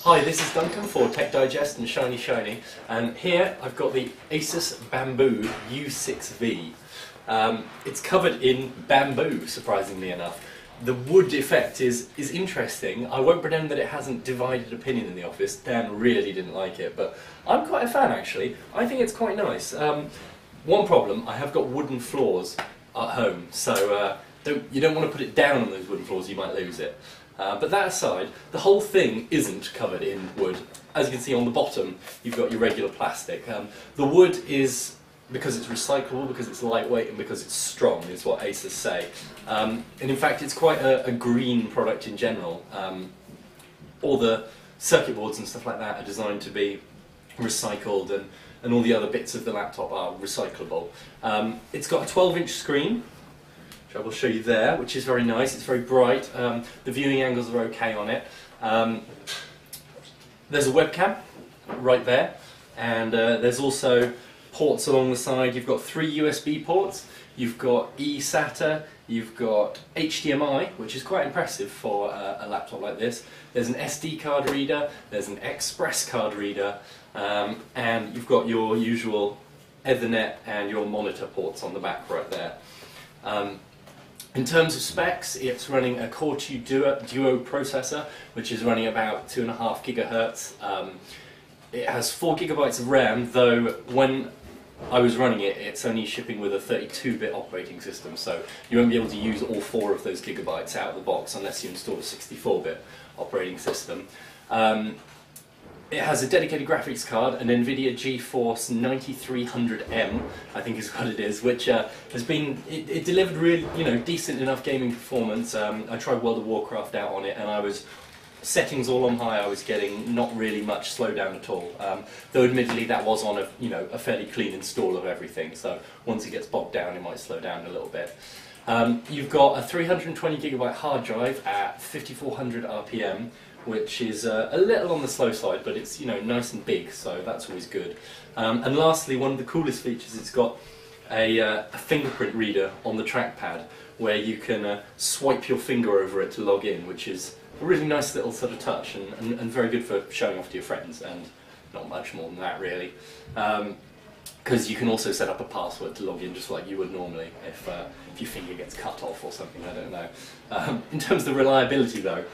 Hi, this is Duncan for Tech Digest and Shiny Shiny, and here I've got the ASUS Bamboo U6V. It's covered in bamboo, surprisingly enough. The wood effect is interesting. I won't pretend that it hasn't divided opinion in the office. Dan really didn't like it, but I'm quite a fan actually. I think it's quite nice. One problem, I have got wooden floors at home, so you don't want to put it down on those wooden floors, you might lose it. But that aside, the whole thing isn't covered in wood. As you can see on the bottom, you've got your regular plastic. The wood is, because it's recyclable, because it's lightweight and because it's strong, is what ASUS say. And in fact, it's quite a green product in general. All the circuit boards and stuff like that are designed to be recycled, and all the other bits of the laptop are recyclable. It's got a 12-inch screen, which I will show you there, which is very nice. It's very bright. The viewing angles are okay on it. There's a webcam right there, and there's also ports along the side. You've got 3 USB ports, you've got eSATA, you've got HDMI, which is quite impressive for a laptop like this. There's an SD card reader, there's an Express card reader, and you've got your usual Ethernet and your monitor ports on the back right there. In terms of specs, it's running a Core 2 Duo processor, which is running about 2.5 gigahertz. It has 4 gigabytes of RAM, though when I was running it, it's only shipping with a 32-bit operating system, so you won't be able to use all 4 of those gigabytes out of the box unless you install a 64-bit operating system. It has a dedicated graphics card, an NVIDIA GeForce 9300M, I think is what it is, which has been, it delivered really, decent enough gaming performance. I tried World of Warcraft out on it, and I was, settings all on high, I was getting not really much slowdown at all. Though admittedly that was on a fairly clean install of everything, so once it gets bogged down it might slow down a little bit. You've got a 320 gigabyte hard drive at 5400 RPM, which is a little on the slow side, but it's nice and big, so that's always good. And lastly, one of the coolest features, it's got a fingerprint reader on the trackpad, where you can swipe your finger over it to log in, which is a really nice little sort of touch, and very good for showing off to your friends, and not much more than that really. Because you can also set up a password to log in just like you would normally if your finger gets cut off or something, I don't know. In terms of the reliability though,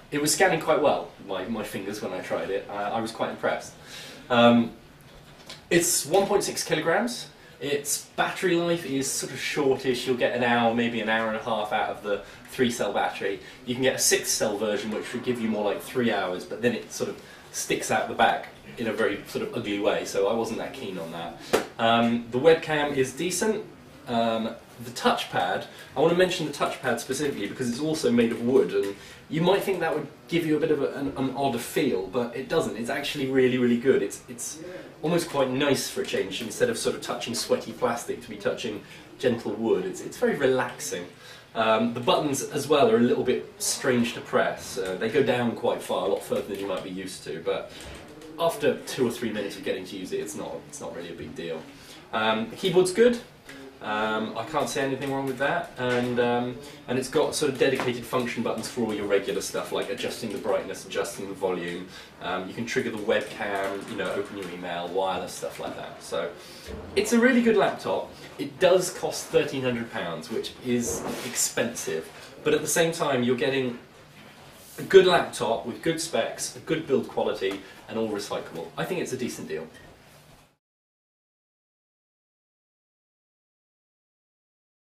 it was scanning quite well, my fingers, when I tried it. I was quite impressed. It's 1.6 kilograms. Its battery life is sort of shortish. You'll get an hour, maybe an hour and a half out of the 3-cell battery. You can get a 6-cell version, which would give you more like 3 hours, but then it sort of sticks out the back in a very sort of ugly way, so I wasn't that keen on that. The webcam is decent. The touchpad, I want to mention the touchpad specifically because it's also made of wood, and you might think that would give you a bit of an odd feel, but it doesn't. It's actually really, really good. It's almost quite nice for a change, instead of sort of touching sweaty plastic to be touching gentle wood. It's very relaxing. The buttons as well are a little bit strange to press. They go down quite far, a lot further than you might be used to, but after 2 or 3 minutes of getting to use it, it's not really a big deal. The keyboard's good. I can't say anything wrong with that, and it's got sort of dedicated function buttons for all your regular stuff, like adjusting the brightness, adjusting the volume. You can trigger the webcam, open your email, wireless, stuff like that. So it's a really good laptop. It does cost £1,300, which is expensive, but at the same time you're getting a good laptop with good specs, a good build quality, and all recyclable. I think it's a decent deal.